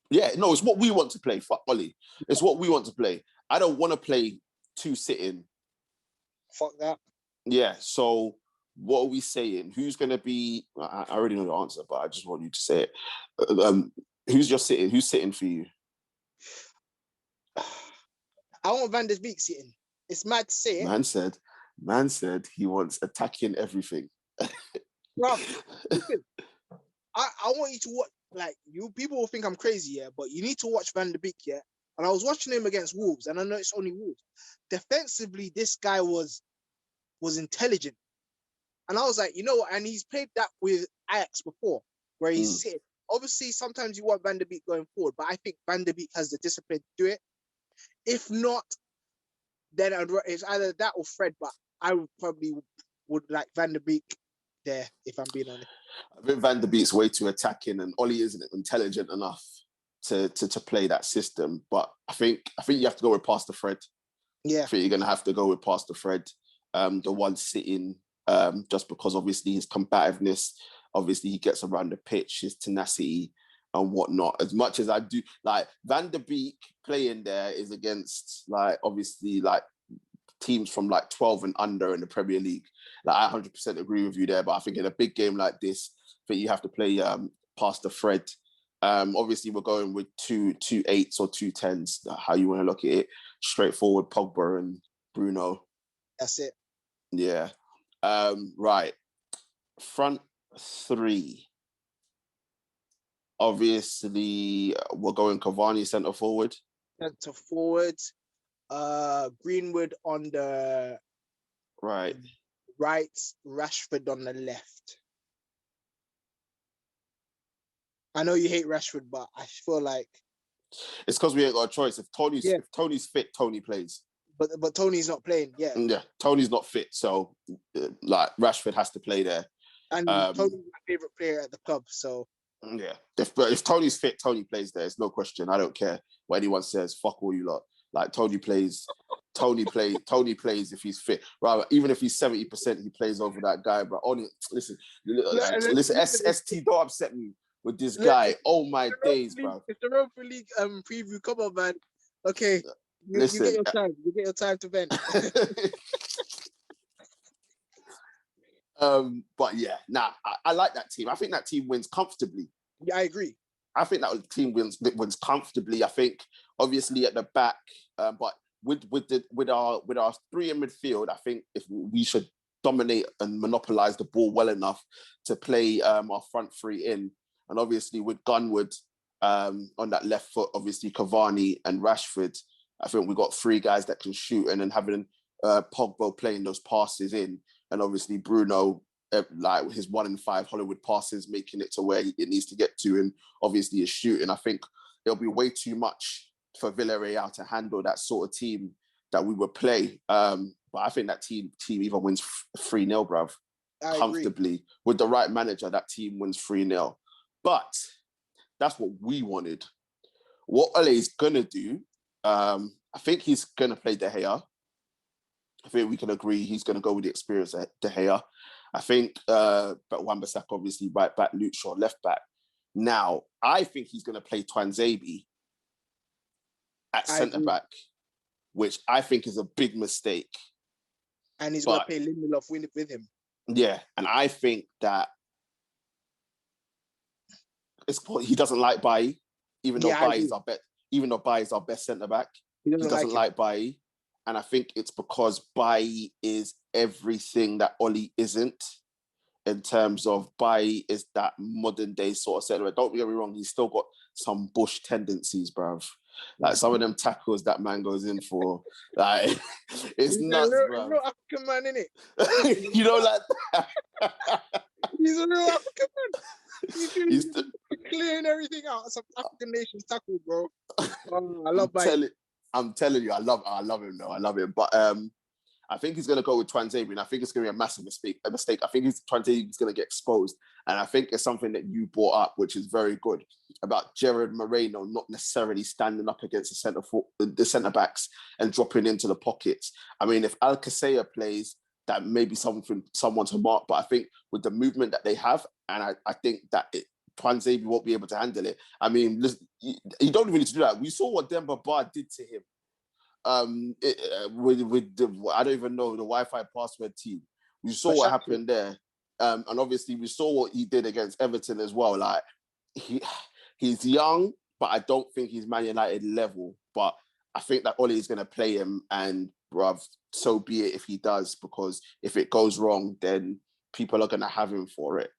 Yeah, no, it's what we want to play. Fuck Ollie. It's what we want to play. I don't want to play 2 sitting. Fuck that. Yeah, so what are we saying? Who's going to be... I already know the answer, but I just want you to say it. Who's your sitting? Who's sitting for you? I want Van der Beek sitting. It's mad to say it. Man said he wants attacking everything. Bro, listen, I want you to watch, like, you people will think I'm crazy, yeah, but you need to watch Van der Beek, yeah. And I was watching him against Wolves, and I know it's only Wolves. Defensively, this guy was intelligent. And I was like, you know what? And he's played that with Ajax before, where he's sitting. Obviously, sometimes you want Van der Beek going forward, but I think Van der Beek has the discipline to do it. If not, then it's either that or Fred, but I would like Van der Beek there, if I'm being honest. I think Van der Beek's way too attacking, and Ollie isn't intelligent enough to play that system. But I think you have to go with Pastor Fred. Yeah. I think you're going to have to go with Pastor Fred, the one sitting, just because obviously his combativeness, obviously he gets around the pitch, his tenacity and whatnot. As much as I do, like, Van der Beek playing there is against, like, obviously, like, teams from like 12 and under in the Premier League. Like, I 100% agree with you there, but I think in a big game like this, I think you have to play Pastor Fred. Obviously, we're going with two 8s or 2 10s, how you want to look at it. Straightforward, Pogba and Bruno. That's it. Yeah. Right. Front 3. Obviously, we're going Cavani centre forward. Centre forward. Greenwood on the right, Rashford on the left. I know you hate Rashford, but I feel like it's because we ain't got a choice. If Tony's fit, Tony plays. But Tony's not playing. Yeah. Yeah, Tony's not fit, so like Rashford has to play there. And Tony's my favorite player at the club, so yeah. If Tony's fit, Tony plays there. It's no question. I don't care what anyone says. Fuck all you lot. Like, Tony plays. Tony plays if he's fit. Right, even if he's 70%, he plays over that guy. But only listen, ST, don't upset me with this guy. Oh my days, bro. It's the Europa League preview. Come on, man. Okay, you get your time. You get your time to vent. But yeah, I like that team. I think that team wins comfortably. Yeah, I agree. I think that team wins comfortably. I think obviously at the back, but with our 3 in midfield, I think if we should dominate and monopolize the ball well enough to play our front 3 in, and obviously with Gunwood on that left foot, obviously Cavani and Rashford, I think we got 3 guys that can shoot, and then having Pogba playing those passes in, and obviously Bruno, like his 1 in 5 Hollywood passes, making it to where it needs to get to, and obviously his shooting. I think it'll be way too much for Villarreal to handle that sort of team that we would play. But I think that team even wins 3-0, bruv. Comfortably. Agree. With the right manager, that team wins 3-0. But that's what we wanted. What Ole's going to do, I think he's going to play De Gea. I think we can agree he's going to go with the experience of De Gea. I think but Wan-Bissaka, obviously, right back, Luke Shaw, left back. Now, I think he's going to play Twanzebe at centre-back, which I think is a big mistake. And he's going to play Lindelof with him. Yeah, and I think that he doesn't like Bailly, even though Bailly is our best centre-back. He doesn't like Bailly. And I think it's because Bailly is everything that Ollie isn't, in terms of Bailly is that modern day sort of centre. Don't get me wrong, he's still got some Bush tendencies, bruv. Like some of them tackles that man goes in for, like it's nuts, bro. Real African man, innit? You know, like he's a real African man. He's clearing everything out. Some African nations tackle, bro. I love Bailly. I'm telling you, I love him though. I love him. But I think he's going to go with Twanzebe, and I think it's going to be a massive mistake. I think Twanzebe is going to get exposed, and I think it's something that you brought up, which is very good, about Gerard Moreno not necessarily standing up against the centre backs and dropping into the pockets. I mean, if Alcacer plays, that may be someone to mark, but I think with the movement that they have, and I think that Twanzebe won't be able to handle it. I mean, listen, you don't even need to do that. We saw what Demba Ba did to him. With the, I don't even know, the Wi-Fi password team. We saw what happened there, and obviously we saw what he did against Everton as well. Like he's young, but I don't think he's Man United level. But I think that Ole is going to play him, and bruv, so be it if he does, because if it goes wrong, then people are going to have him for it.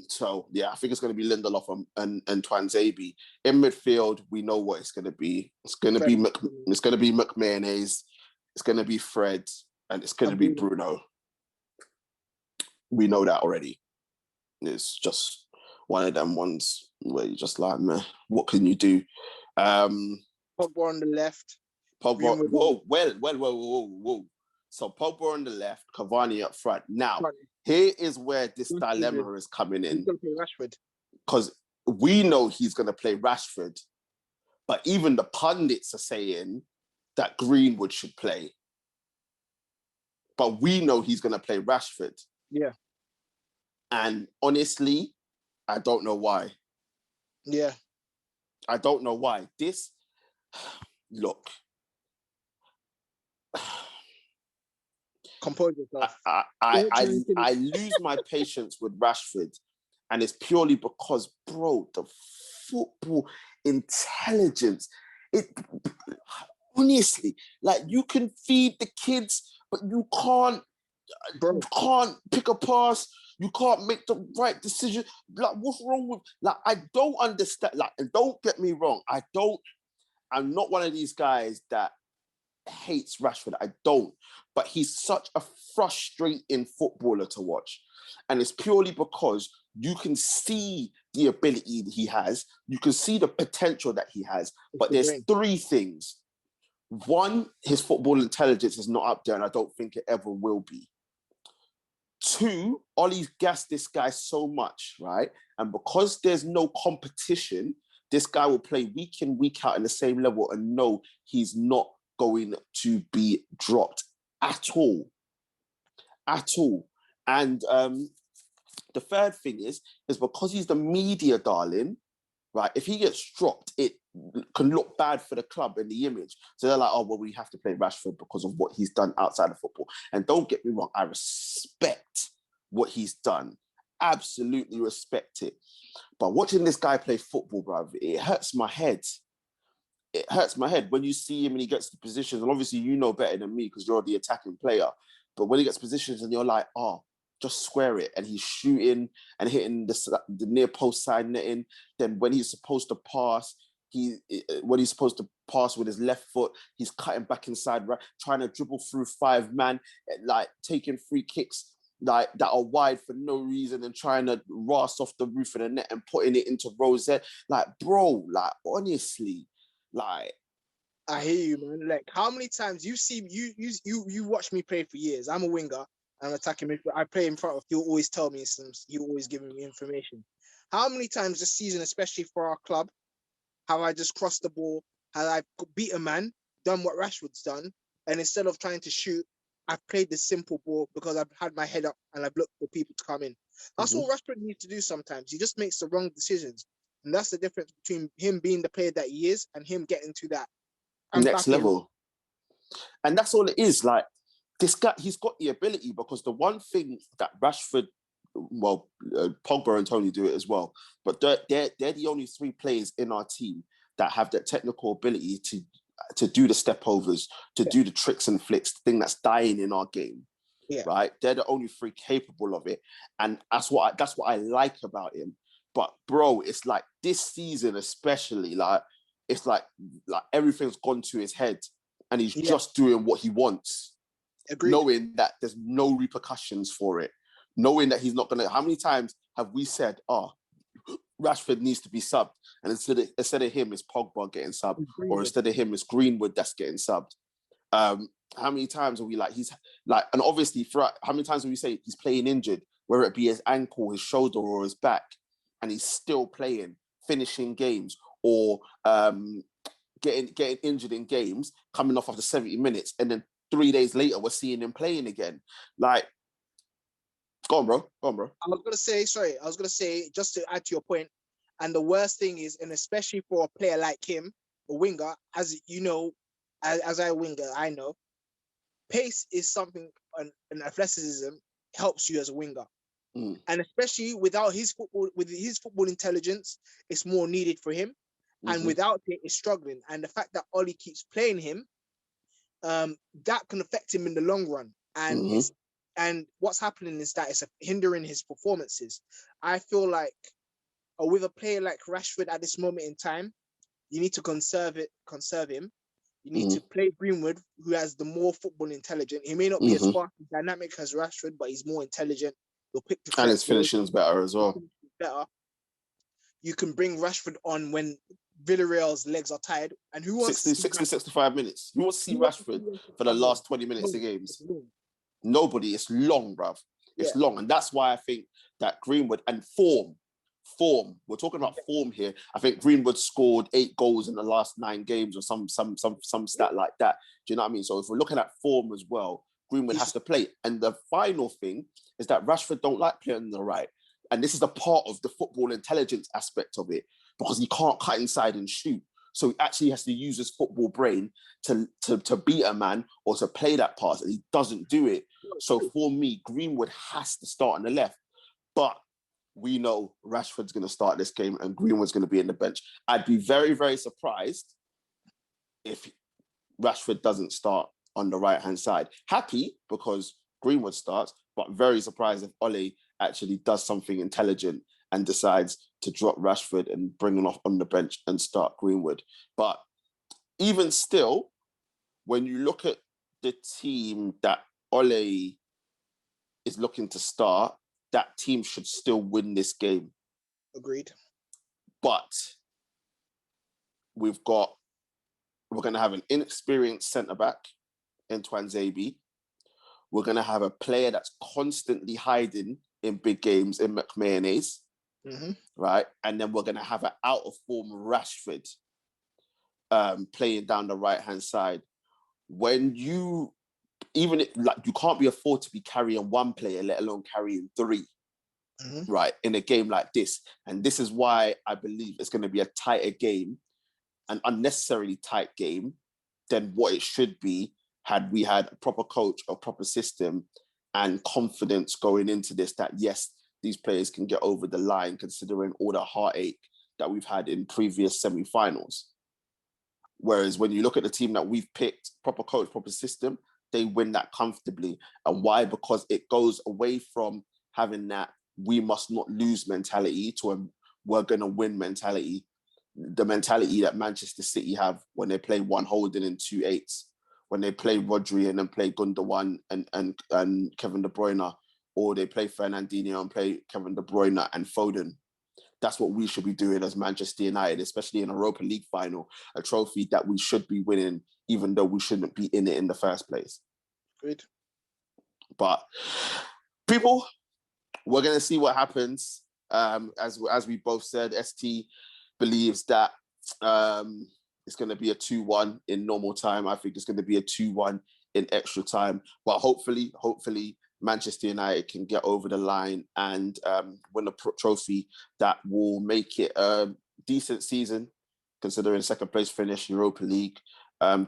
So yeah, I think it's going to be Lindelof and Twanzebe. In midfield, we know what it's going to be. It's going to be McMahon's. It's going to be Fred, and it's going to be Bruno. We know that already. It's just one of them ones where you're just like, man, what can you do? Pogba on the left. Pogba. Whoa. So Pogba on the left, Cavani up front. Now, here is where this dilemma is coming in. He's going to play Rashford. Because we know he's going to play Rashford, but even the pundits are saying that Greenwood should play. But we know he's going to play Rashford. Yeah. And honestly, I don't know why. Yeah. I don't know why. Look. Compose yourself. I lose my patience with Rashford, and it's purely because, bro, the football intelligence. Honestly, like, you can feed the kids, but you can't pick a pass. You can't make the right decision. Like, what's wrong with? Like, I don't understand. Like, and don't get me wrong. I'm not one of these guys that hates Rashford. I don't. But he's such a frustrating footballer to watch. And it's purely because you can see the ability that he has. You can see the potential that he has. But there's three things. One, his football intelligence is not up there, and I don't think it ever will be. Two, Ollie's gassed this guy so much, right? And because there's no competition, this guy will play week in, week out in the same level and know he's not going to be dropped at all. And the third thing is because he's the media darling, right? If he gets dropped, it can look bad for the club and the image. So they're like, oh, well, we have to play Rashford because of what he's done outside of football. And don't get me wrong, I respect what he's done. Absolutely respect it. But watching this guy play football, bruv, it hurts my head. It hurts my head when you see him and he gets the positions. And obviously, you know better than me because you're the attacking player. But when he gets positions and you're like, oh, just square it. And he's shooting and hitting the near post side netting. Then when he's supposed to pass, when he's supposed to pass with his left foot, he's cutting back inside, right, trying to dribble through 5 man, like taking free kicks like that are wide for no reason and trying to ras off the roof of the net and putting it into Rosette. Like, bro, like, honestly, like, I hear you, man. Like, how many times you watch me play for years? I'm a winger. I'm attacking midfield. I play in front of. He'll always tell me he'll always giving me information. How many times this season, especially for our club, have I just crossed the ball? Have I beat a man, done what Rashford's done, and instead of trying to shoot, I've played the simple ball because I've had my head up and I've looked for people to come in. That's all Rashford needs to do sometimes. He just makes the wrong decisions. And that's the difference between him being the player that he is and him getting to that next level. And that's all it is. Like, this guy, he's got the ability, because the one thing that Rashford, well, Pogba and Tony do it as well, but they're the only 3 players in our team that have that technical ability to do the step overs, to do the tricks and flicks, the thing that's dying in our game. Yeah. Right? They're the only 3 capable of it. And that's what I like about him. But bro, it's like this season especially, like, it's like everything's gone to his head and he's just doing what he wants. Agreed. Knowing that there's no repercussions for it. Knowing that he's not going to... How many times have we said, oh, Rashford needs to be subbed, and instead of him, it's Pogba getting subbed, or instead of him, it's Greenwood that's getting subbed. How many times are we like, he's like, and obviously throughout, how many times do we say he's playing injured, whether it be his ankle, his shoulder, or his back, and he's still playing, finishing games, or getting injured in games, coming off after 70 minutes, and then 3 days later we're seeing him playing again. Like, go on, bro. I was gonna say, just to add to your point, and the worst thing is, and especially for a player like him, a winger, as you know, as a winger, I know, pace is something, and athleticism helps you as a winger. And especially with his football intelligence, it's more needed for him. And without it, it's struggling. And the fact that Ollie keeps playing him, that can affect him in the long run. And what's happening is that it's hindering his performances. I feel like with a player like Rashford at this moment in time, you need to conserve him. You need to play Greenwood, who has the more football intelligent. He may not be as fast and dynamic as Rashford, but he's more intelligent. He'll pick the and his finishing's better as well. You can bring Rashford on when Villarreal's legs are tired. And who wants 65 minutes? Who wants to see Rashford for the last 20 minutes of games? Nobody. It's long, bruv. It's long. And that's why I think that Greenwood and form, we're talking about form here. I think Greenwood scored 8 goals in the last 9 games or some stat like that. Do you know what I mean? So if we're looking at form as well, Greenwood has to play. And the final thing is that Rashford don't like playing on the right. And this is a part of the football intelligence aspect of it, because he can't cut inside and shoot. So he actually has to use his football brain to beat a man or to play that pass, and he doesn't do it. So for me, Greenwood has to start on the left. But we know Rashford's going to start this game and Greenwood's going to be in the bench. I'd be very, very surprised if Rashford doesn't start on the right-hand side. Happy because Greenwood starts, but very surprised if Ole actually does something intelligent and decides to drop Rashford and bring him off on the bench and start Greenwood. But even still, when you look at the team that Ole is looking to start, that team should still win this game. Agreed. But we're going to have an inexperienced centre-back in Twanzebe. We're going to have a player that's constantly hiding in big games in McMahon's, right? And then we're going to have an out-of-form Rashford playing down the right-hand side. When you can't be afford to be carrying one player, let alone carrying 3, right, in a game like this. And this is why I believe it's going to be a tighter game, an unnecessarily tight game than what it should be had we had a proper coach, a proper system, and confidence going into this that, yes, these players can get over the line considering all the heartache that we've had in previous semi-finals. Whereas when you look at the team that we've picked, proper coach, proper system, they win that comfortably. And why? Because it goes away from having that we must not lose mentality to a we're going to win mentality. The mentality that Manchester City have when they play 1 holding and 2 8s, when they play Rodri and then play Gundogan and Kevin De Bruyne, or they play Fernandinho and play Kevin De Bruyne and Foden. That's what we should be doing as Manchester United, especially in a Europa League final, a trophy that we should be winning, even though we shouldn't be in it in the first place. Good. But people, we're going to see what happens. As we both said, ST believes that it's going to be a 2-1 in normal time. I think it's going to be a 2-1 in extra time. But hopefully, Manchester United can get over the line and win a trophy that will make it a decent season, considering second place finish, Europa League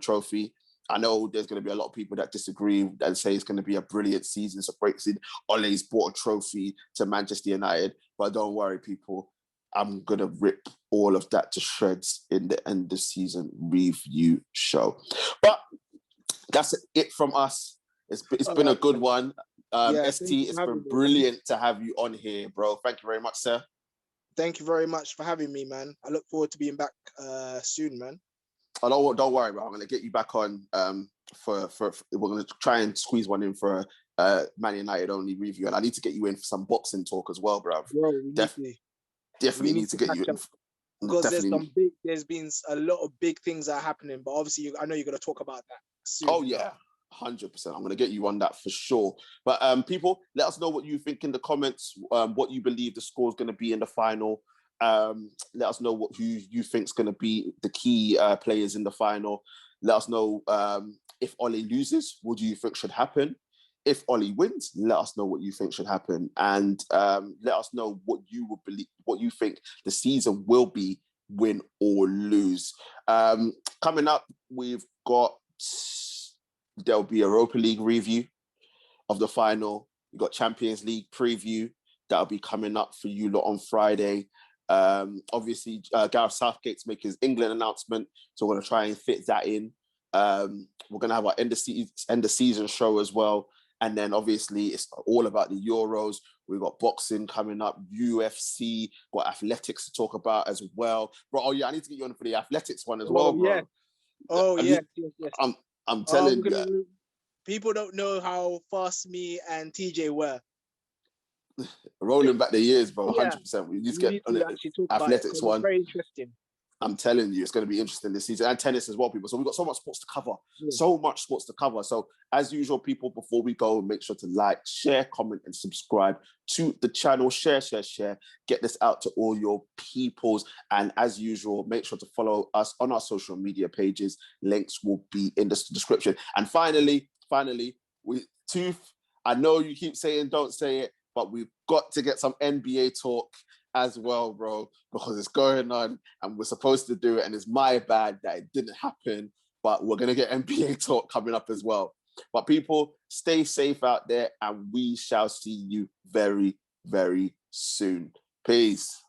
trophy. I know there's going to be a lot of people that disagree and say it's going to be a brilliant season. It's a great season. Ole's brought a trophy to Manchester United, but don't worry, people. I'm going to rip all of that to shreds in the end of season review show. But that's it from us. It's been a good one. ST, it's been brilliant to have you on here, bro. Thank you very much, sir. Thank you very much for having me, man. I look forward to being back soon, man. Oh, don't worry, bro. I'm going to get you back on for we're going to try and squeeze one in for Man United only review. And I need to get you in for some boxing talk as well, bro. Definitely need to get you in. Because there's been a lot of big things that are happening, but obviously I know you're going to talk about that. soon. Oh yeah, 100%. I'm gonna get you on that for sure. But people, let us know what you think in the comments. What you believe the score is gonna be in the final. Let us know who you think is gonna be the key players in the final. Let us know if Ollie loses, what do you think should happen? If Ollie wins, let us know what you think should happen, and let us know what you would believe, what you think the season will be, win or lose. Coming up, there'll be a Europa League review of the final. We've got Champions League preview that'll be coming up for you lot on Friday. Obviously, Gareth Southgate's making his England announcement, so we're going to try and fit that in. We're going to have our end of season show as well. And then obviously it's all about the Euros. We've got boxing coming up, UFC, got athletics to talk about as well. Bro, oh yeah, I need to get you on for the athletics one as well, bro. Yeah. Oh, yes. I'm telling you. People don't know how fast me and TJ were. Rolling back the years, bro, Yeah. 100%. We need to get on the actually talk athletics about it, one. it's very interesting. I'm telling you, it's going to be interesting this season, and tennis as well, people. So we've got so much sports to cover. Yeah. So much sports to cover. So as usual, people, before we go, make sure to like, share, comment, and subscribe to the channel. Share. Get this out to all your peoples. And as usual, make sure to follow us on our social media pages. Links will be in the description. And finally, Tooth, I know you keep saying don't say it, but we've got to get some NBA talk as well, bro, because it's going on and we're supposed to do it, and it's my bad that it didn't happen, but we're going to get NBA talk coming up as well. But people, stay safe out there, and we shall see you very, very soon. Peace.